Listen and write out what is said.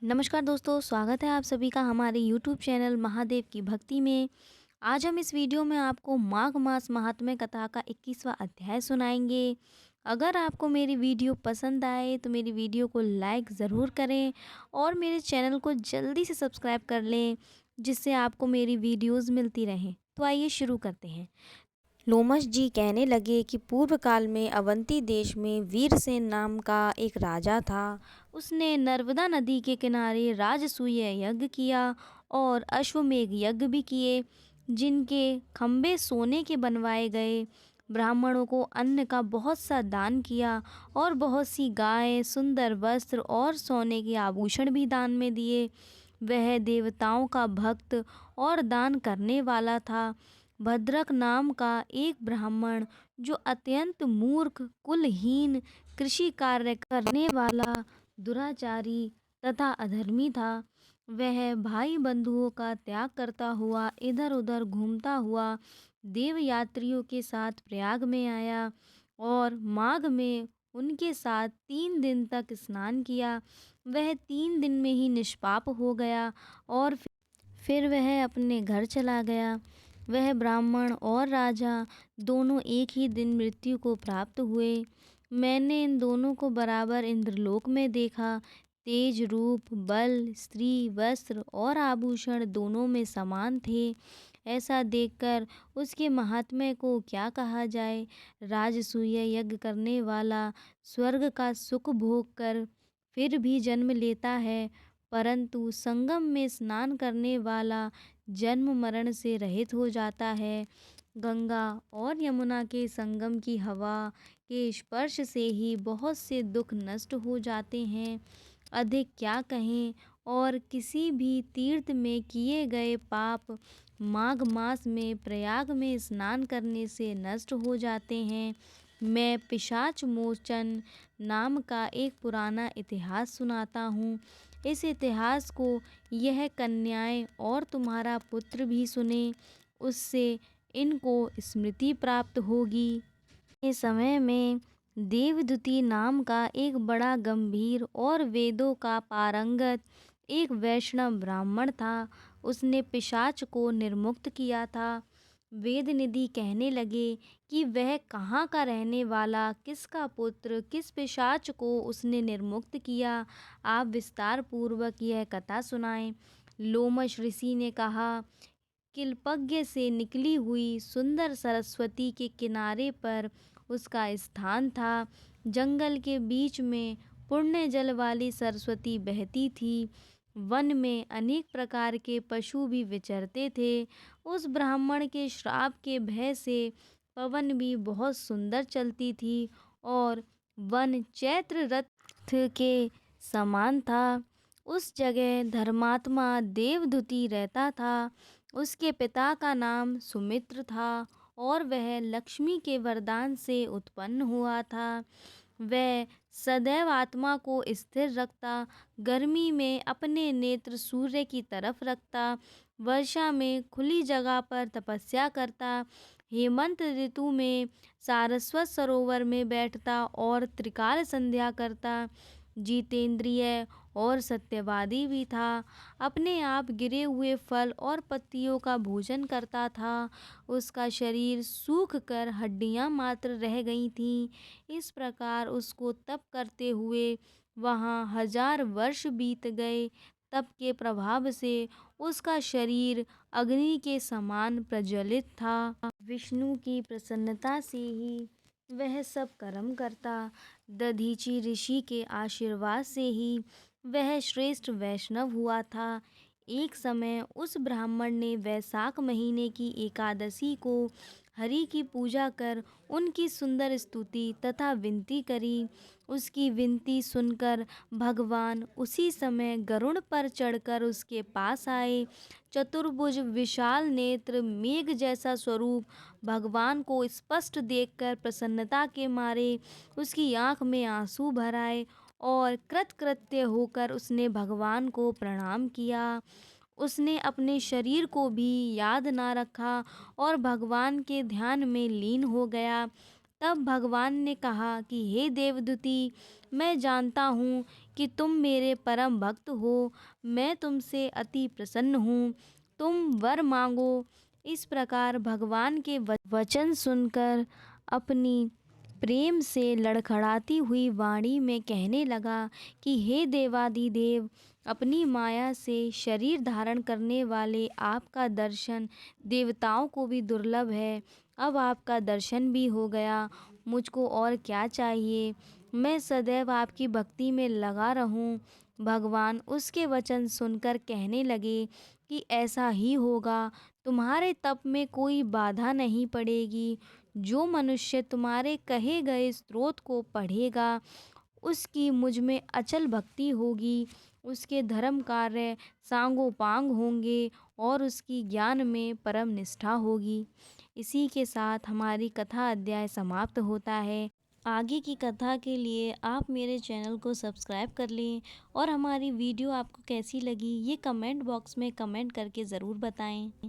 नमस्कार दोस्तों, स्वागत है आप सभी का हमारे YouTube चैनल महादेव की भक्ति में। आज हम इस वीडियो में आपको माघ मास महात्म्य कथा का 21वां अध्याय सुनाएंगे। अगर आपको मेरी वीडियो पसंद आए तो मेरी वीडियो को लाइक ज़रूर करें और मेरे चैनल को जल्दी से सब्सक्राइब कर लें, जिससे आपको मेरी वीडियोज़ मिलती रहें। तो आइए शुरू करते हैं। लोमश जी कहने लगे कि पूर्व काल में अवंती देश में वीरसेन नाम का एक राजा था। उसने नर्मदा नदी के किनारे राजसूय यज्ञ किया और अश्वमेध यज्ञ भी किए, जिनके खंभे सोने के बनवाए गए। ब्राह्मणों को अन्न का बहुत सा दान किया और बहुत सी गायें, सुंदर वस्त्र और सोने के आभूषण भी दान में दिए। वह देवताओं का भक्त और दान करने वाला था। भद्रक नाम का एक ब्राह्मण, जो अत्यंत मूर्ख, कुलहीन, कृषि कार्य करने वाला, दुराचारी तथा अधर्मी था, वह भाई बंधुओं का त्याग करता हुआ इधर उधर घूमता हुआ देव यात्रियों के साथ प्रयाग में आया और माघ में उनके साथ 3 दिन तक स्नान किया। वह 3 दिन में ही निष्पाप हो गया और फिर वह अपने घर चला गया। वह ब्राह्मण और राजा दोनों एक ही दिन मृत्यु को प्राप्त हुए। मैंने इन दोनों को बराबर इंद्रलोक में देखा। तेज, रूप, बल, स्त्री, वस्त्र और आभूषण दोनों में समान थे। ऐसा देखकर उसके महात्म्य को क्या कहा जाए। राजसूय यज्ञ करने वाला स्वर्ग का सुख भोग कर फिर भी जन्म लेता है, परंतु संगम में स्नान करने वाला जन्म मरण से रहित हो जाता है। गंगा और यमुना के संगम की हवा के स्पर्श से ही बहुत से दुख नष्ट हो जाते हैं। अधिक क्या कहें, और किसी भी तीर्थ में किए गए पाप माघ मास में प्रयाग में स्नान करने से नष्ट हो जाते हैं। मैं पिशाच मोचन नाम का एक पुराना इतिहास सुनाता हूँ। इस इतिहास को यह कन्याएं और तुम्हारा पुत्र भी सुने, उससे इनको स्मृति प्राप्त होगी। इस समय में देवदूती नाम का एक बड़ा गंभीर और वेदों का पारंगत एक वैष्णव ब्राह्मण था। उसने पिशाच को निर्मुक्त किया था। वेद निधि कहने लगे कि वह कहाँ का रहने वाला, किसका पुत्र, किस पिशाच को उसने निर्मुक्त किया। आप विस्तार पूर्वक यह कथा सुनाएं। लोमश ऋषि ने कहा, किल्पज्ञ से निकली हुई सुंदर सरस्वती के किनारे पर उसका स्थान था। जंगल के बीच में पुण्य जल वाली सरस्वती बहती थी। वन में अनेक प्रकार के पशु भी विचरते थे। उस ब्राह्मण के श्राप के भय से पवन भी बहुत सुंदर चलती थी और वन चैत्र रथ के समान था। उस जगह धर्मात्मा देवदूती रहता था। उसके पिता का नाम सुमित्र था और वह लक्ष्मी के वरदान से उत्पन्न हुआ था। वह सदैव आत्मा को स्थिर रखता, गर्मी में अपने नेत्र सूर्य की तरफ रखता, वर्षा में खुली जगह पर तपस्या करता, हेमंत ऋतु में सारस्वत सरोवर में बैठता और त्रिकाल संध्या करता। जितेंद्रिय और सत्यवादी भी था। अपने आप गिरे हुए फल और पत्तियों का भोजन करता था। उसका शरीर सूख कर हड्डियां मात्र रह गई थीं। इस प्रकार उसको तप करते हुए वहाँ 1000 वर्ष बीत गए। तप के प्रभाव से उसका शरीर अग्नि के समान प्रज्वलित था। विष्णु की प्रसन्नता से ही वह सब कर्म करता। दधीचि ऋषि के आशीर्वाद से ही वह श्रेष्ठ वैष्णव हुआ था। एक समय उस ब्राह्मण ने वैशाख महीने की एकादशी को हरि की पूजा कर उनकी सुंदर स्तुति तथा विनती करी। उसकी विनती सुनकर भगवान उसी समय गरुड़ पर चढ़कर उसके पास आए। चतुर्भुज, विशाल नेत्र, मेघ जैसा स्वरूप भगवान को स्पष्ट देखकर प्रसन्नता के मारे उसकी आंख में आंसू भर आए और कृतकृत्य होकर उसने भगवान को प्रणाम किया। उसने अपने शरीर को भी याद ना रखा और भगवान के ध्यान में लीन हो गया। तब भगवान ने कहा कि हे देवदूती, मैं जानता हूँ कि तुम मेरे परम भक्त हो, मैं तुमसे अति प्रसन्न हूँ, तुम वर मांगो। इस प्रकार भगवान के वचन सुनकर अपनी प्रेम से लड़खड़ाती हुई वाणी में कहने लगा कि हे देवाधिदेव, अपनी माया से शरीर धारण करने वाले आपका दर्शन देवताओं को भी दुर्लभ है। अब आपका दर्शन भी हो गया, मुझको और क्या चाहिए? मैं सदैव आपकी भक्ति में लगा रहूं। भगवान उसके वचन सुनकर कहने लगे कि ऐसा ही होगा, तुम्हारे तप में कोई बाधा नहीं पड़ेगी। जो मनुष्य तुम्हारे कहे गए स्त्रोत को पढ़ेगा, उसकी मुझ में अचल भक्ति होगी, उसके धर्म कार्य सांगोपांग होंगे और उसकी ज्ञान में परम निष्ठा होगी। इसी के साथ हमारी कथा अध्याय समाप्त होता है। आगे की कथा के लिए आप मेरे चैनल को सब्सक्राइब कर लें और हमारी वीडियो आपको कैसी लगी ये कमेंट बॉक्स में कमेंट करके ज़रूर बताएं।